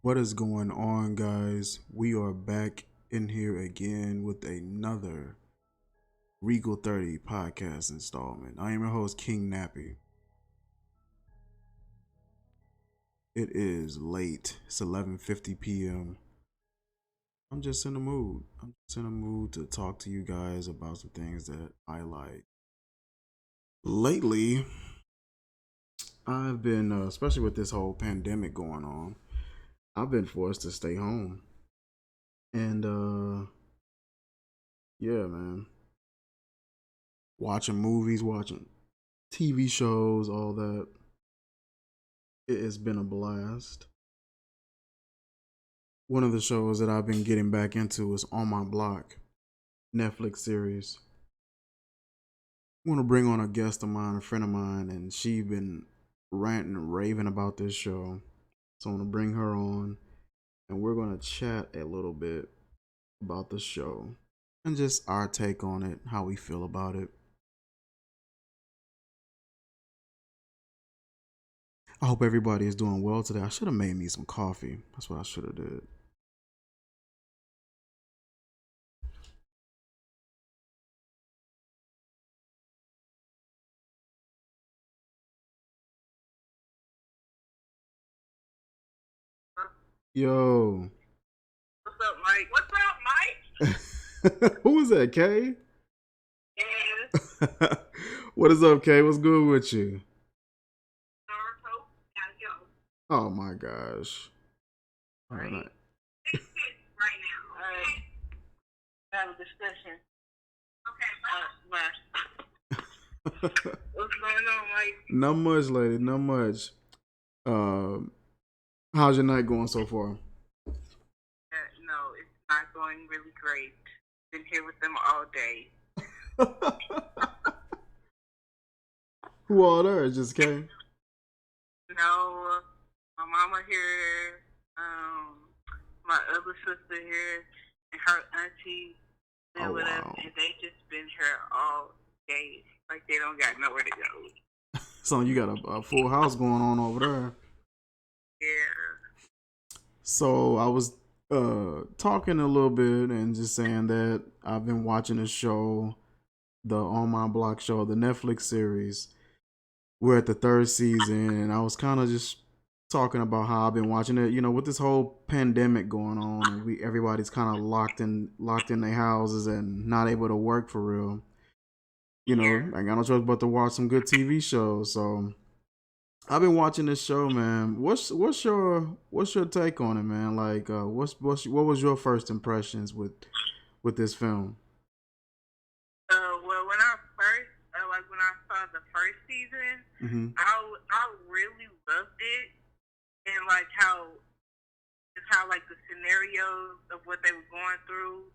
What is going on, guys? We are back in here again with another Regal 30 podcast installment. I am your host, King Nappy. It is late. It's 11:50 p.m. I'm just in the mood. I'm just in a mood to talk to you guys about some things that I like. Lately, I've been, especially with this whole pandemic going on, I've been forced to stay home. And, yeah, man. Watching movies, watching TV shows, all that. It has been a blast. One of the shows that I've been getting back into is On My Block, Netflix series. I want to bring on a guest of mine, a friend of mine, and she's been ranting and raving about this show. So I want to bring her on, and we're going to chat a little bit about the show and just our take on it, how we feel about it. I hope everybody is doing well today. I should have made me some coffee. That's what I should have did. Yo. What's up, Mike? What's up, Mike? Who was that, Kay? Yes. What is up, Kay? What's good with you? Naruto. Gotta go. Oh my gosh. All Right. right. Fix it right now. All right. Have a discussion. Okay. Bye. What's going on, Mike? Not much, lady. Not much. How's your night going so far? No, it's not going really great. Been here with them all day. Who all there? Just Kay? No, my mama here, my other sister here, and her auntie live with us, and they just been here all day. Like they don't got nowhere to go. So you got a full house going on over there. Yeah. So I was talking a little bit and just saying that I've been watching a show, the On My Block show, the Netflix series. We're at the third season, and I was kind of just talking about how I've been watching it. You know, with this whole pandemic going on, and everybody's kind of locked in their houses and not able to work for real. You know, I got no choice but to watch some good TV shows. So I've been watching this show, man. What's your take on it, man? Like, what was your first impressions with this film? Well, when I first, when I saw the first season, Mm-hmm. I really loved it, and like how like the scenarios of what they were going through,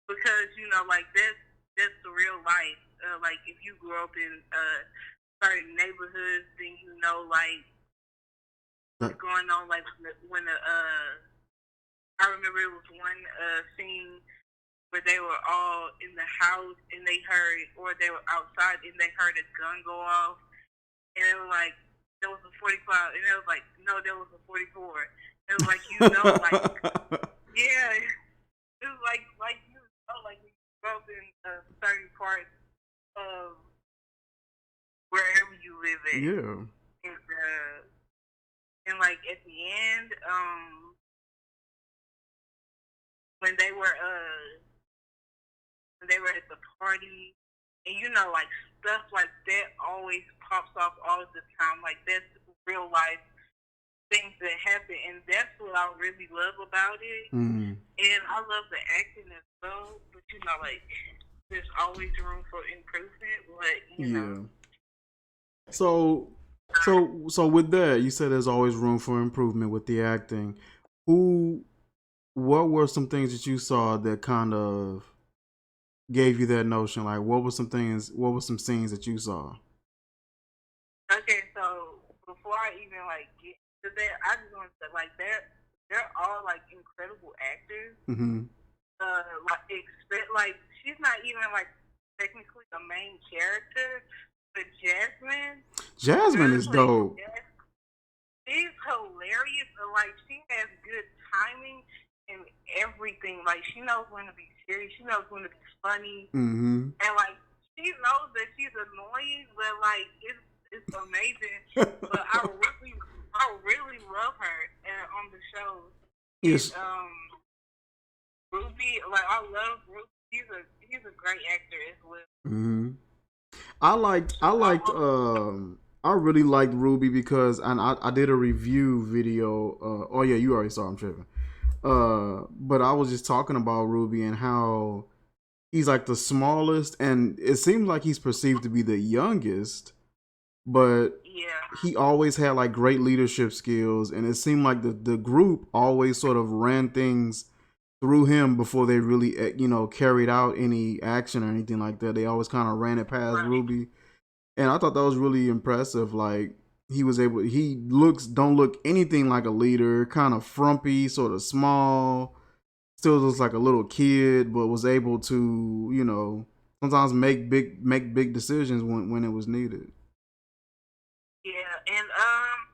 because like that's the real life. Like if you grew up in certain neighborhoods, then like what's going on. Like when I remember it was one scene where they were all in the house and they heard, or they were outside and they heard a gun go off, and it was like there was a 45, and it was like no, there was a 44. It was like yeah, it was like like you grew up in certain parts of wherever you live at. Yeah. And like at the end, when they were at the party, and like stuff like that always pops off all the time. Like that's real life things that happen, and that's what I really love about it. Mm-hmm. And I love the acting as well, but like there's always room for improvement. But you know. So with that, you said there's always room for improvement with the acting. What were some things that you saw that kind of gave you that notion? Like, what were some things? What were some scenes that you saw? Okay, so before I even like get to that, I just want to say like they're all like incredible actors. Mm-hmm. Like she's not even like technically the main character, but Jasmine. Jasmine is dope. she's hilarious. And, like, she has good timing and everything. Like, she knows when to be serious. She knows when to be funny. Mm-hmm. And, like, she knows that she's annoying, but, like, it's amazing. But I really love her on the show. Yes. And, Ruby, like, I love Ruby. He's a great actor as well. Mm-hmm. I really liked Ruby because, and I did a review video. Oh yeah, you already saw. I'm tripping. But I was just talking about Ruby and how he's like the smallest, and it seems like he's perceived to be the youngest, but Yeah. he always had like great leadership skills, and it seemed like the group always sort of ran things through him before they really carried out any action or anything like that. They always kind of ran it past Right. Ruby, and I thought that was really impressive. Like he don't look anything like a leader, kind of frumpy, sort of small, still looks like a little kid, but was able to sometimes make big decisions when it was needed. Yeah, and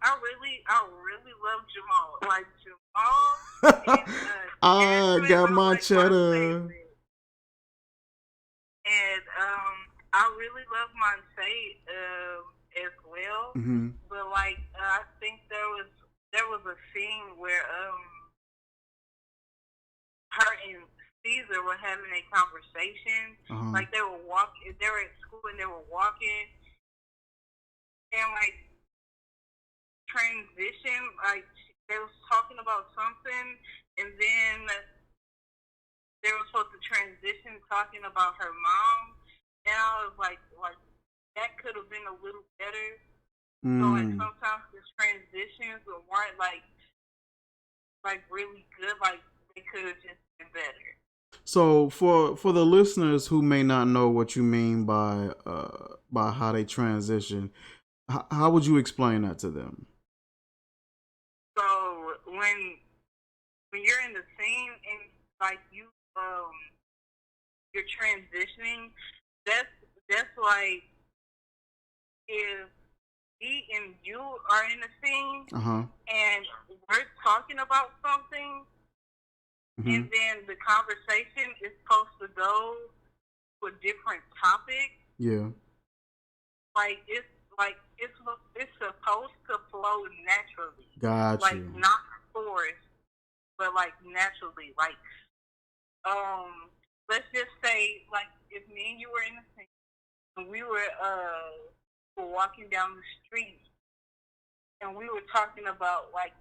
I really love Jamal. Like Jamal and I Jasmine got are my like my cheddar. favorite. And I really love Monse as well. Mm-hmm. But like I think there was a scene where her and Caesar were having a conversation. Uh-huh. Like they were at school and they were walking, and like transition, like they was talking about something, and then they were supposed to transition talking about her mom, and I was like that could have been a little better. So like sometimes the transitions weren't like really good. Like they could have just been better. So for the listeners who may not know what you mean by how they transition, how would you explain that to them? So when you're in the scene and like you're transitioning, that's like if me and you are in the scene and we're talking about something, and then the conversation is supposed to go to a different topic. Yeah. It's supposed to flow naturally. Got like you. Not forced, but like naturally. Like let's just say like if me and you were in the scene and we were walking down the street and we were talking about like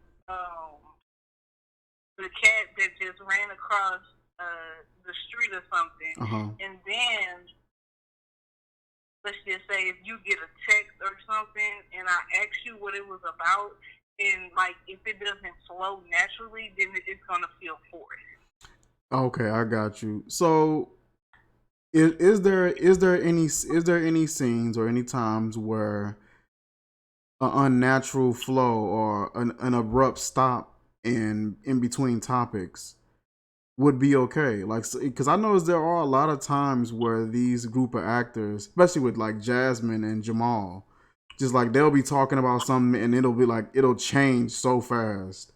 the cat that just ran across the street or something, and then let's just say if you get a text or something and I ask you what it was about, and like if it doesn't flow naturally, then it's gonna feel forced. Okay, I got you. So is there any scenes or any times where an unnatural flow or an abrupt stop in between topics would be okay? Like, because I noticed there are a lot of times where these group of actors, especially with like Jasmine and Jamal, just like they'll be talking about something and it'll be like it'll change so fast,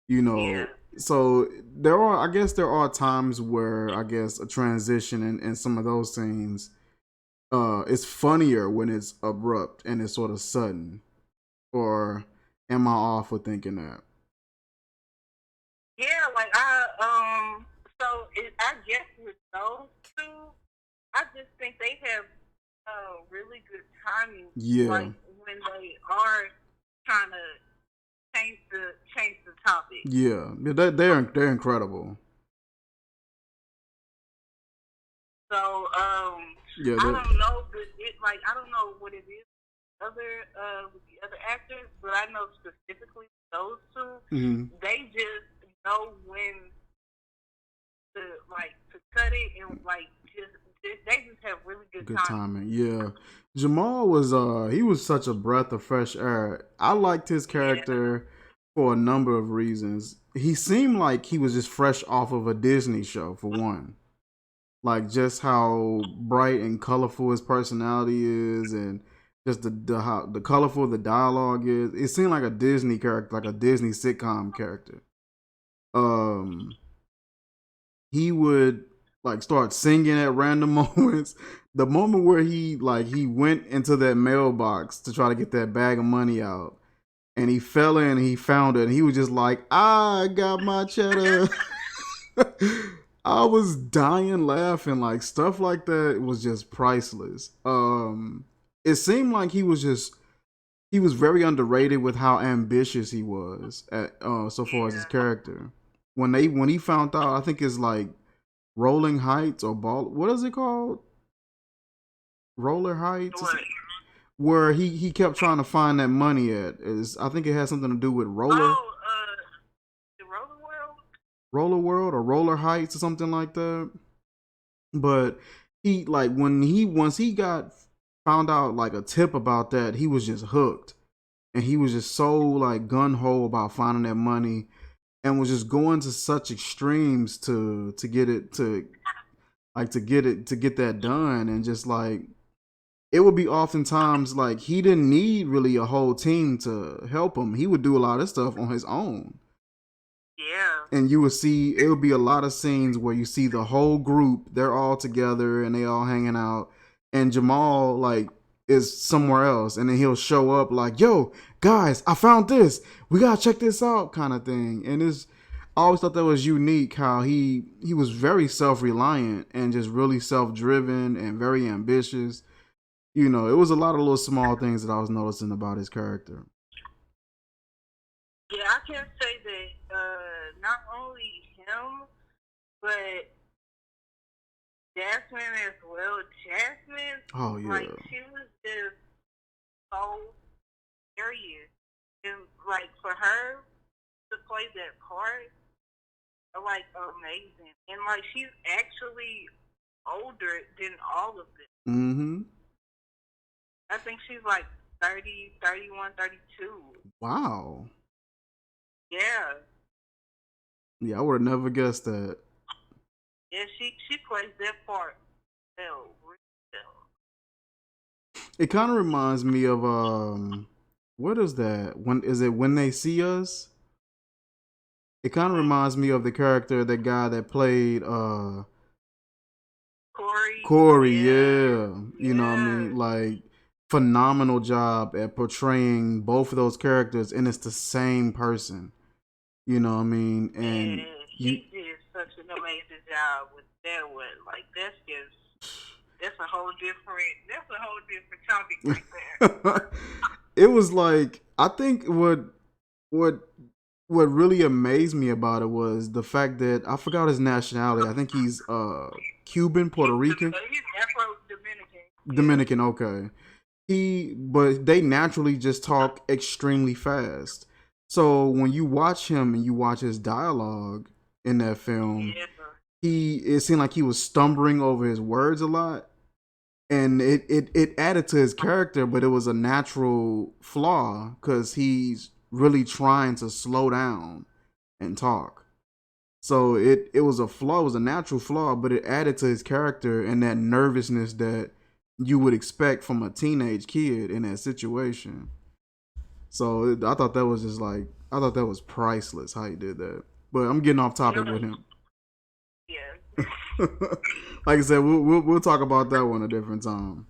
Yeah. So I guess there are times where I guess a transition in some of those scenes, it's funnier when it's abrupt and it's sort of sudden. Or am I off with thinking that? Yeah, like I guess with those two, I just think they have really good timing. Yeah. Like when they are trying to change the topic. Yeah, they're incredible. So yeah, I don't know, but I don't know what it is with the other actors, but I know specifically those two, they just know when to cut it and they just have really good timing. Yeah. Jamal was he was such a breath of fresh air. I liked his character for a number of reasons. He seemed like he was just fresh off of a Disney show, for one. Like just how bright and colorful his personality is, and Just the how the colorful the dialogue is. It seemed like a Disney character, like a Disney sitcom character. Um, he would like start singing at random moments. The moment where he went into that mailbox to try to get that bag of money out, and he fell in and he found it, and he was just like, "I got my cheddar." I was dying laughing. Like stuff like that was just priceless. It seemed like he was very underrated with how ambitious he was at so far as his Yeah. character. When he found out, I think it's like Rolling Heights or Ball. What is it called? Roller Heights, What? where he kept trying to find that money at. Is I think it has something to do with Oh, the Roller World. Roller World or Roller Heights or something like that. But he like when he once he got found out like a tip about that, he was just hooked, and he was just so like gun ho about finding that money, and was just going to such extremes to get it to like to get that done, and just like it would be oftentimes like he didn't need really a whole team to help him. He would do a lot of stuff on his own. Yeah. And you would see it would be a lot of scenes where you see the whole group, they're all together and they all hanging out, and Jamal like is somewhere else, and then he'll show up like, "Yo, guys, I found this, we gotta check this out," kind of thing. And it's I always thought that was unique how he was very self-reliant and just really self-driven and very ambitious. It was a lot of little small things that I was noticing about his character. Yeah, I can say that not only him, but Jasmine as well. Jasmine, Oh like, yeah. she was just so serious. And, like, for her to play that part, like, amazing. And, like, she's actually older than all of them. Mm-hmm. I think she's, like, 30, 31, 32. Wow. Yeah. Yeah, I would have never guessed that. Yeah, she plays that part well, really well. It kind of reminds me of what is that? When is it when they see us? It kind of Mm-hmm. reminds me of the character, that guy that played Corey, Corey. yeah, Yeah, what I yeah, mean, like phenomenal job at portraying both of those characters, and it's the same person. What I mean, and man, you. he did such an amazing job with that one. Like that's a whole different topic right there. It was like I think what what really amazed me about it was the fact that I forgot his nationality. I think he's Cuban, Puerto Rican, He's Afro Dominican. Yeah, Dominican. Okay, but they naturally just talk extremely fast. So when you watch him and you watch his dialogue in that film, yeah, it seemed like he was stumbling over his words a lot, and it added to his character, but it was a natural flaw because he's really trying to slow down and talk. So it was a flaw, it was a natural flaw, but it added to his character and that nervousness that you would expect from a teenage kid in that situation. So I thought that was just like I thought that was priceless how he did that. But I'm getting off you know, topic with him. yeah. Like I said, we'll talk about that one a different time.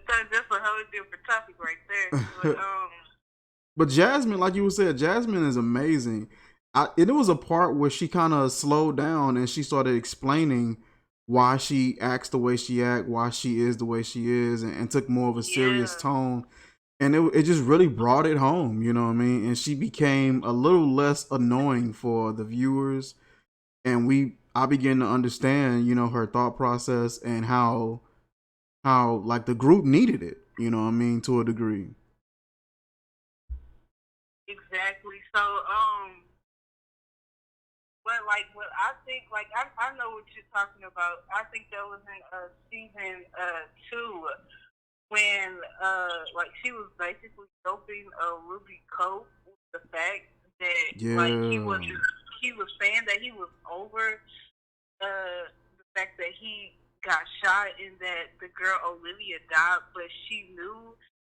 So that's a whole different topic right there. But But Jasmine, like you said, Jasmine is amazing. And it was a part where she kind of slowed down and she started explaining why she acts the way she acts, why she is the way she is, and took more of a serious yeah, tone. And it just really brought it home, you know what I mean? And she became a little less annoying for the viewers. And I began to understand, her thought process and how like the group needed it, you know what I mean, to a degree. exactly. So but like what I think, like I know what you're talking about. I think that was in season 2 when like she was basically helping Ruby cope with the fact that like Yeah. he was saying that he was over the fact that he got shot and that the girl Olivia died, but she knew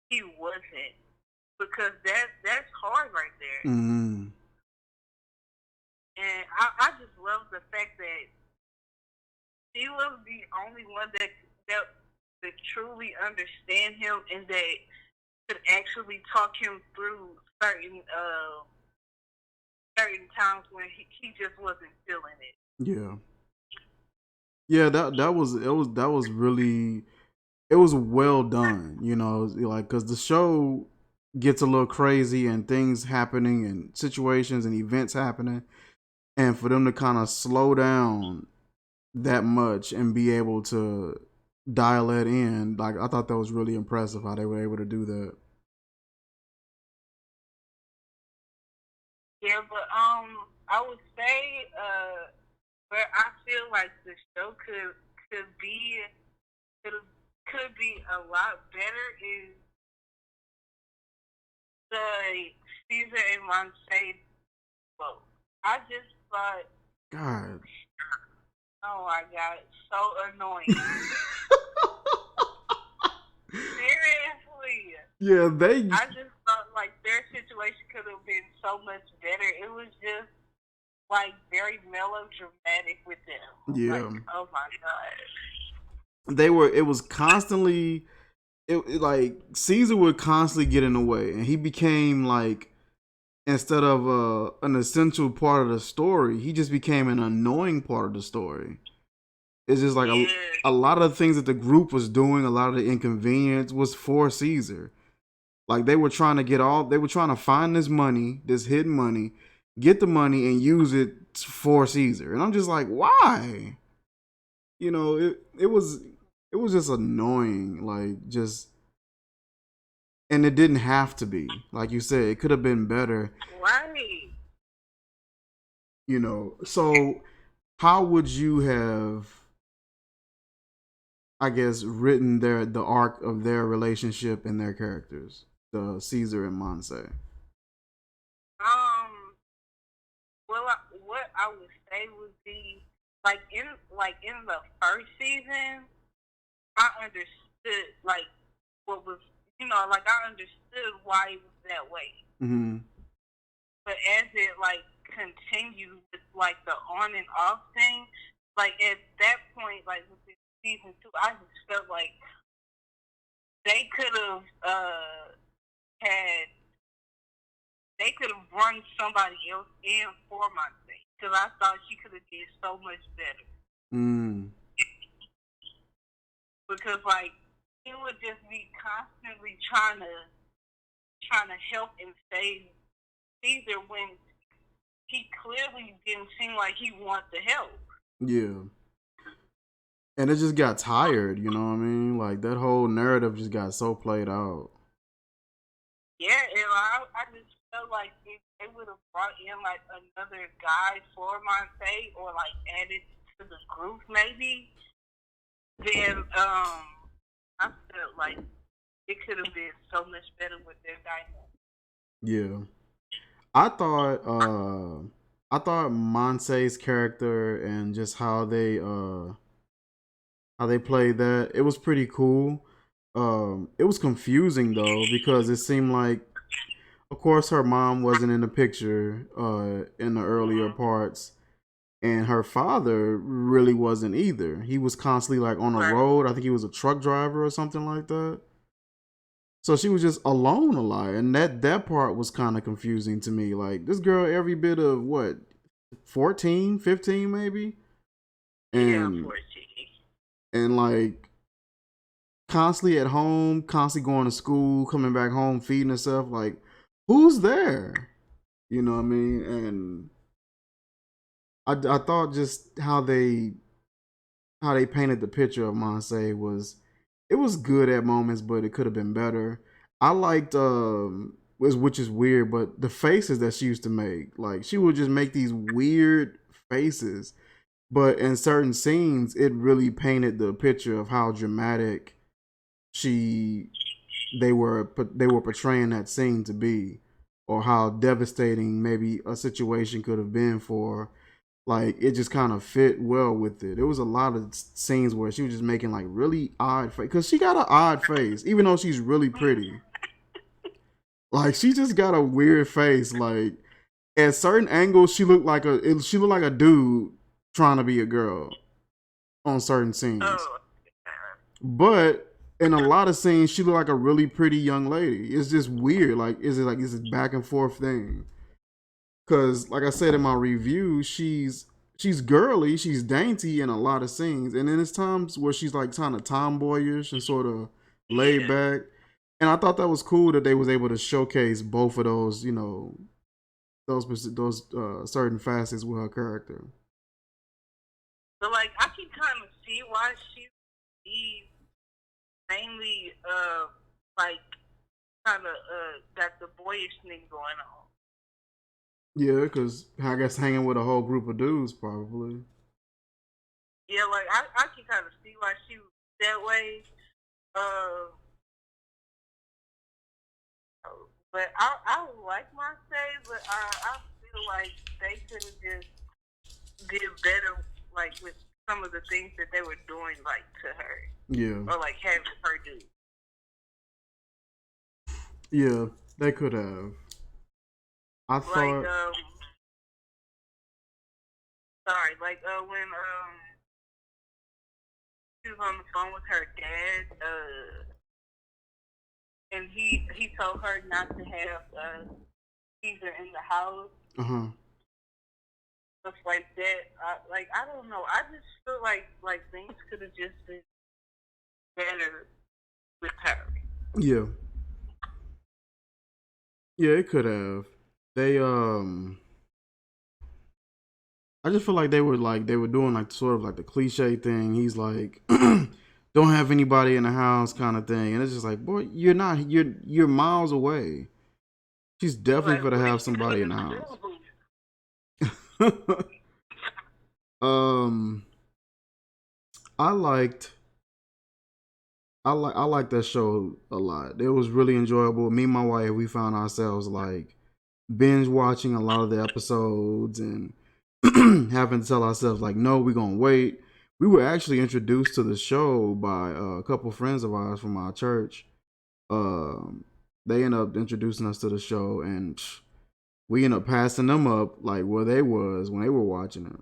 he wasn't, because that's hard right there. Mm. And I just love the fact that she was the only one that truly understand him and that could actually talk him through certain times when he just wasn't feeling it. Yeah. Yeah, that was really, it was well done, like cuz the show gets a little crazy and things happening and situations and events happening, and for them to kind of slow down that much and be able to dial it in, like I thought that was really impressive how they were able to do that. Yeah, but I would say where I feel like the show could be could could be a lot better is the Caesar and Monte. Well, I just thought, God. oh my god, it's so annoying. Seriously. Yeah, they. I just thought like their situation could have been so much better. It was just like very melodramatic with them. Like, Yeah, oh my god. they were. It was constantly. Like Caesar would constantly get in the way, and he became like, instead of an essential part of the story, he just became an annoying part of the story. It's just like Yeah. a lot of the things that the group was doing, a lot of the inconvenience was for Caesar. Like they were trying to find this money, this hidden money, get the money and use it for Caesar. And I'm just like, why? It was just annoying, like just, and it didn't have to be. Like you said, it could have been better. Right. So how would you have, I guess, written the arc of their relationship and their characters, the Caesar and Monse? Um. Well, what I would say would be like in the first season, I understood like what was like I understood why it was that way. Mm-hmm. But as it like continued with like the on and off thing, like at that point, like with season two, I just felt like they could have had they could have run somebody else in for my sake because I thought she could have did so much better. Mm. Because like he would just be constantly trying to help and save Caesar when he clearly didn't seem like he wanted to help. Yeah. And it just got tired, you know what I mean? Like that whole narrative just got so played out. Yeah, and I just felt like if they would have brought in like another guy for Monte or like added to the group maybe, then I felt like it could have been so much better with their dynamic. Yeah. I thought Monse's character and just how they played that, it was pretty cool. It was confusing though because it seemed like, of course, her mom wasn't in the picture in the earlier Mm-hmm. parts, and her father really wasn't either. He was constantly like on the Right. road. I think he was a truck driver or something like that. So she was just alone a lot, and that part was kind of confusing to me. Like this girl, every bit of what, 14, 15 maybe, Yeah, and 14. like constantly at home, constantly going to school, coming back home, feeding herself. Like, who's there? You know what I mean? And I thought just how they painted the picture of Monse was, it was good at moments, but it could have been better. I liked which is weird, but the faces that she used to make, like she would just make these weird faces, but in certain scenes, it really painted the picture of how dramatic she they were portraying that scene to be, or how devastating maybe a situation could have been for. Like it just kind of fit well with it. There was a lot of scenes where she was just making like really odd face because she got an odd face, even though she's really pretty. Like she just got a weird face. Like at certain angles, she looked like a dude trying to be a girl on certain scenes. Oh, But in a lot of scenes, she looked like a really pretty young lady. It's just weird. Like is it back and forth thing? Cause like I said in my review, she's girly, she's dainty in a lot of scenes, and then there's times where she's like kind of tomboyish and sort of laid yeah. back. And I thought that was cool that they was able to showcase both of those, you know, those certain facets with her character. But like, I can kind of see why she mainly like kind of got the boyish thing going on. Yeah, because I guess hanging with a whole group of dudes probably. Yeah, like I can kind of see why she was that way. Uh, but I like my say, but I feel like they could have just did better, like with some of the things that they were doing, like to her Yeah, or like having her do. yeah, they could have. I Like thought, sorry, like when she was on the phone with her dad, and he told her not to have Caesar in the house, uh huh, stuff like that. Like I don't know. I just feel like things could have just been better with her. yeah, yeah, it could have. They I just feel like they were doing like sort of like the cliche thing. He's like, don't have anybody in the house kind of thing, and it's just like, boy, you're miles away. She's definitely Like for to what are have you somebody in the gonna house. do? um, I liked I like that show a lot. It was really enjoyable. Me and my wife, we found ourselves like binge watching a lot of the episodes and having to tell ourselves like, no, we're gonna wait. We were actually introduced to the show by a couple friends of ours from our church. Um, they ended up introducing us to the show, and we ended up passing them up like where they was when they were watching it.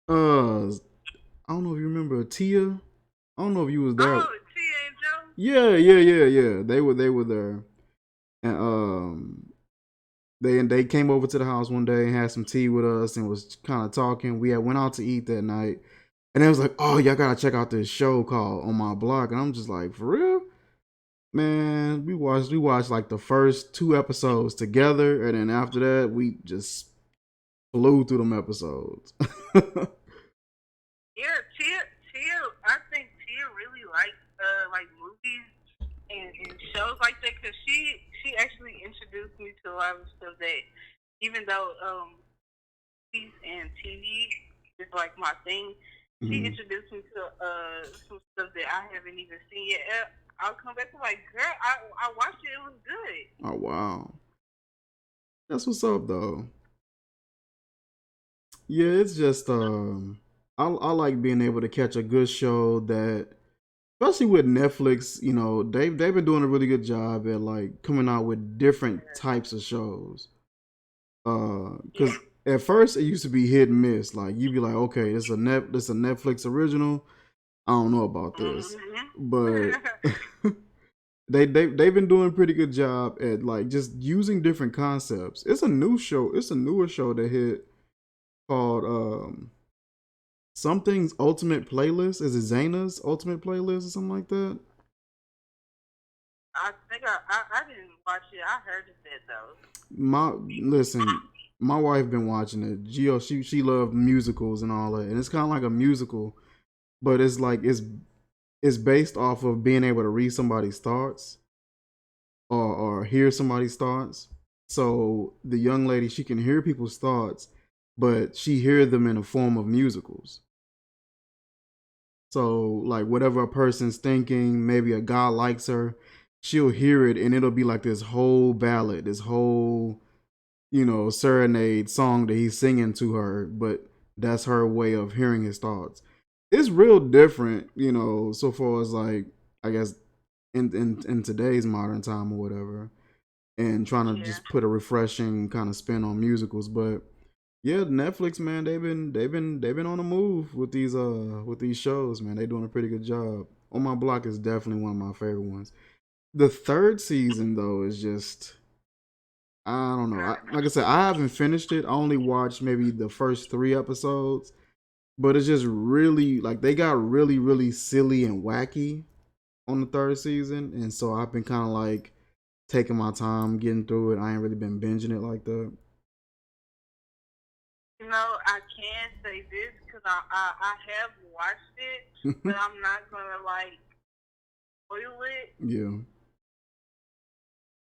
Oh, I don't know if you remember Tia. I don't know if you was there. Tia and Joe. Yeah. They were there, and they came over to the house one day and had some tea with us and was kind of talking. We had went out to eat that night, and it was like, oh, y'all gotta check out this show called On My Block, and I'm just like, for real, man. We watched like the first two episodes together, and then after that, we just flew through them episodes. Yeah, Tia. I think Tia really likes like movies and shows like that because she actually introduced me to a lot of stuff that even though movies and TV is like my thing, she Mhm. introduced me to some stuff that I haven't even seen yet. I'll come back to like, girl, I watched it. It was good. Oh wow, that's what's up though. Yeah, it's just I like being able to catch a good show that, especially with Netflix, you know, they've been doing a really good job at like coming out with different types of shows. Yeah. Because at first it used to be hit and miss. Like you'd be like, okay, this a Netflix original. I don't know about this, but Mm-hmm. they've been doing a pretty good job at like just using different concepts. It's a new show. It's a newer show that hit called something's Ultimate Playlist. Is it Zaina's Ultimate Playlist or something like that? I think I didn't watch it. I heard of it though. My listen, my wife been watching it. Gio, she loved musicals and all that, and it's kind of like a musical, but it's like it's based off of being able to read somebody's thoughts or hear somebody's thoughts. So the young lady, she can hear people's thoughts, but she hear them in the form of musicals. So like whatever a person's thinking, maybe a guy likes her, she'll hear it and it'll be like this whole ballad, this whole, you know, serenade song that he's singing to her, but that's her way of hearing his thoughts. It's real different, you know, so far as like I guess in today's modern time or whatever, and trying to Yeah. just put a refreshing kind of spin on musicals. But yeah, Netflix, man, they've been on the move with these shows, man. They doing a pretty good job. On My Block is definitely one of my favorite ones. The third season though is just, I don't know. Like I said, I haven't finished it. I only watched maybe the first 3 episodes, but it's just really like they got really silly and wacky on the third season, and so I've been kind of like taking my time getting through it. I ain't really been binging it like that. I can say this because I have watched it, but I'm not gonna like spoil it. Yeah.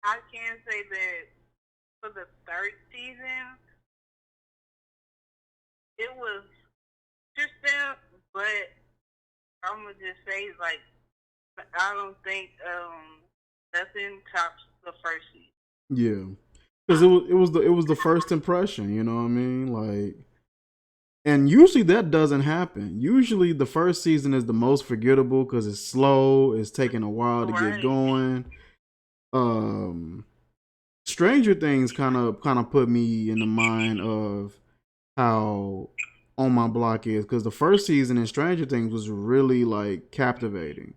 I can say that for the third season, it was interesting, but I'm gonna just say like I don't think nothing tops the first season. Yeah, because it was the first impression. You know what I mean? Like, and usually that doesn't happen. Usually the first season is the most forgettable because it's slow. It's taking a while to get Right. going. Um, Stranger Things kind of put me in the mind of how On My Block is, because the first season in Stranger Things was really like captivating.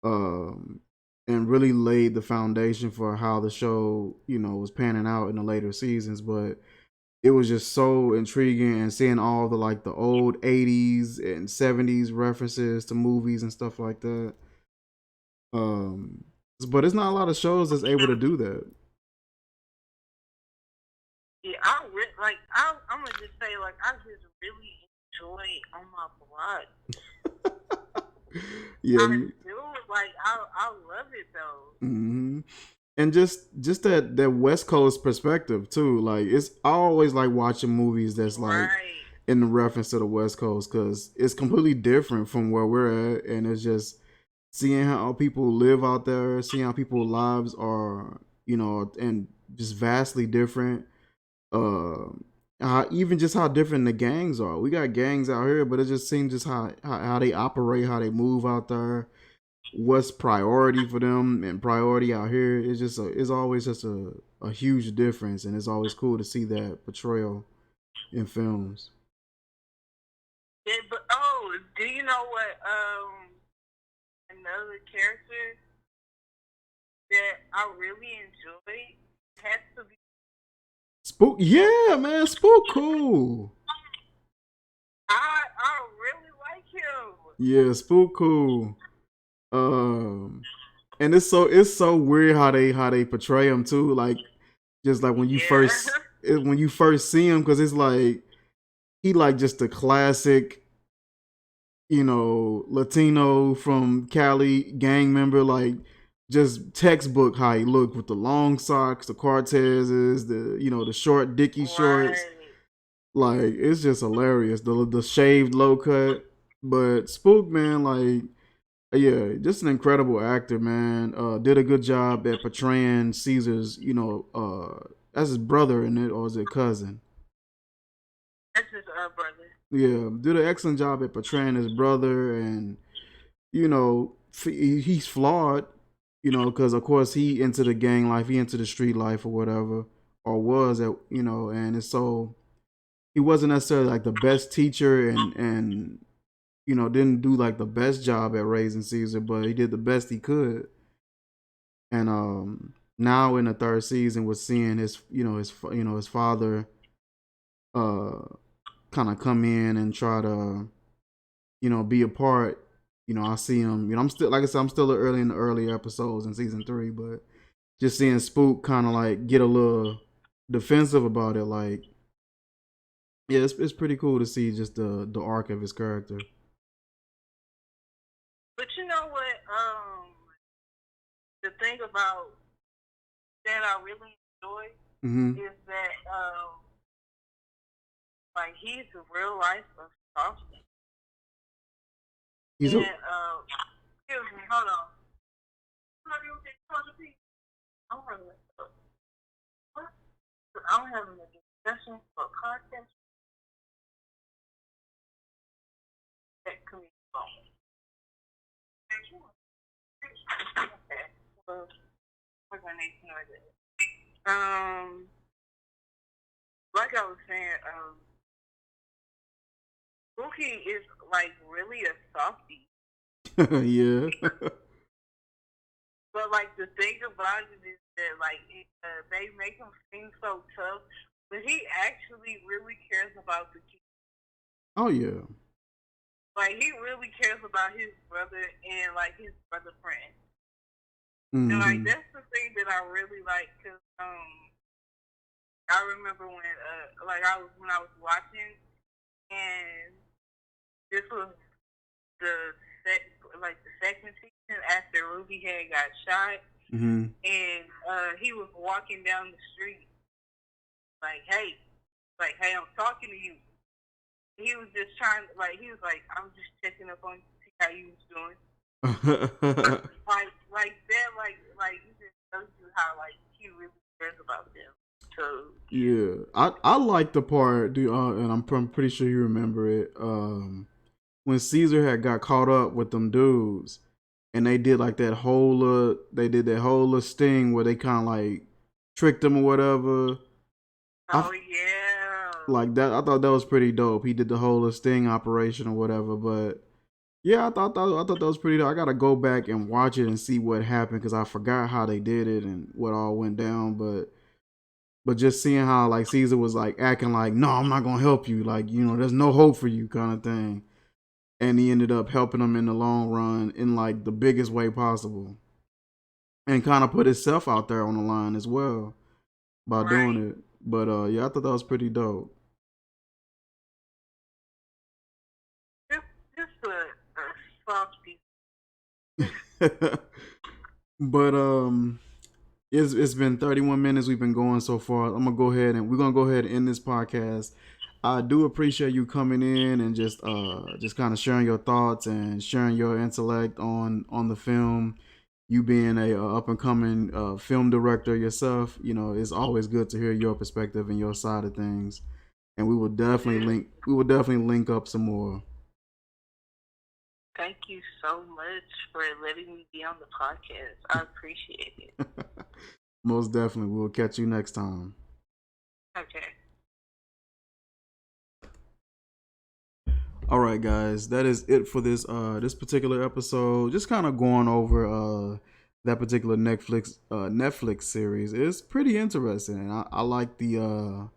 Um, and really laid the foundation for how the show, was panning out in the later seasons. But it was just so intriguing, and seeing all the like the old '80s and '70s references to movies and stuff like that. Um, but it's not a lot of shows that's able to do that. Yeah, I'm gonna just say like I just really enjoy On My Block. Yeah. I do like I love it though. Hmm. And just that West Coast perspective too. Like, it's I always like watching movies that's like Right. in the reference to the West Coast, because it's completely different from where we're at, and it's just seeing how people live out there, seeing how people's lives are, and just vastly different. Uh, even just how different the gangs are. We got gangs out here, but it just seems just how they operate, how they move out there, what's priority for them and priority out here. It's always just a huge difference, and it's always cool to see that portrayal in films. Yeah, but do you know what another character that I really enjoy has to be Spook, yeah, man, Spook, cool. I really like him. Yeah, Spook, cool. And it's so weird how they portray him too. Like, just like Yeah. when you first see him, because it's like he like just a classic, Latino from Cali gang member, like just textbook how he looked with the long socks, the Cortezes, the short Dickie shorts. Right. Like, it's just hilarious. The shaved low cut. But Spook, man, like, yeah, just an incredible actor, man. Did a good job at portraying Caesar's, that's his brother in it, or is it cousin? That's his brother. Yeah, did an excellent job at portraying his brother, and he's flawed, because of course he into the gang life, he into the street life or whatever, or was at, and it's so he wasn't necessarily like the best teacher, and didn't do like the best job at raising Caesar, but he did the best he could. And now in the third season, we're seeing his father uh kind of come in and try to be a part. I see him. I'm still, like I said, I'm still early in the early episodes in season 3, but just seeing Spook kind of like get a little defensive about it, like, yeah, it's pretty cool to see just the arc of his character. But you know what? The thing about that I really enjoy Mm-hmm. is that like he's a real life of Boston. He's a And excuse me, hold on. I'm having what? I'm having a discussion for content that can be phone. they ignore that. Like I was saying, Pookie is like really a softie. Yeah. But like the thing about it is that like they make him seem so tough, but he actually really cares about the kids. Oh yeah. Like he really cares about his brother and like his brother friend. And like Mm-hmm. that's the thing that I really like, cause I remember when when I was watching, and this was the the second season after Ruby had got shot, Mm-hmm. and he was walking down the street like hey, I'm talking to you. He was just trying, he was like, I'm just checking up on you to see how you was doing. like that, like it just shows you how like he really cares about them. So Yeah, I like the part, and I'm pretty sure you remember it. When Caesar had got caught up with them dudes, and they did like they did that whole sting where they kind of like tricked him or whatever. I oh yeah, like that. I thought that was pretty dope. He did the whole sting operation or whatever. But yeah, I thought that was pretty dope. I gotta go back and watch it and see what happened because I forgot how they did it and what all went down. But just seeing how like Caesar was like acting like, no, I'm not gonna help you. Like, there's no hope for you kind of thing. And he ended up helping him in the long run in like the biggest way possible. And kind of put himself out there on the line as well by doing right. it. But yeah, I thought that was pretty dope. Just a softie. But it's been 31 minutes we've been going so far. We're gonna go ahead and end this podcast. I do appreciate you coming in and just kind of sharing your thoughts and sharing your intellect on the film. You being a up and coming film director yourself, it's always good to hear your perspective and your side of things. And we will definitely link up some more. Thank you so much for letting me be on the podcast. I appreciate it. Most definitely. We'll catch you next time. Okay. All right, guys, that is it for this particular episode. Just kind of going over that particular Netflix series. It's pretty interesting, and I like the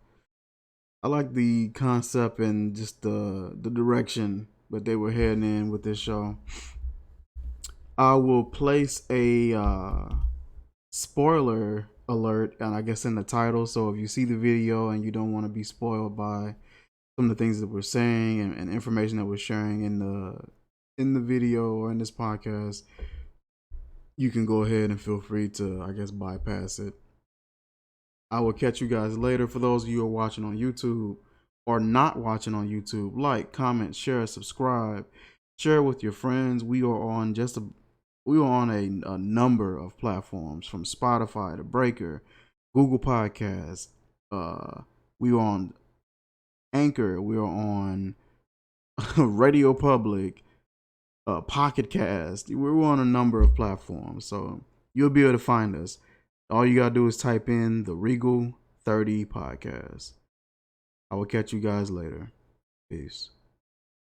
concept and just the direction that they were heading in with this show. I will place a spoiler alert, and I guess in the title. So if you see the video and you don't want to be spoiled by some of the things that we're saying and information that we're sharing in the video or in this podcast, you can go ahead and feel free to, I guess, bypass it. I will catch you guys later. For those of you who are watching on YouTube or not watching on YouTube, like, comment, share, subscribe, share with your friends. We are on a number of platforms from Spotify to Breaker, Google Podcasts. We are on Anchor. We are on Radio Public, Pocket Cast. We're on a number of platforms, so you'll be able to find us. All you gotta do is type in the Regal 30 podcast. I will catch you guys later. Peace.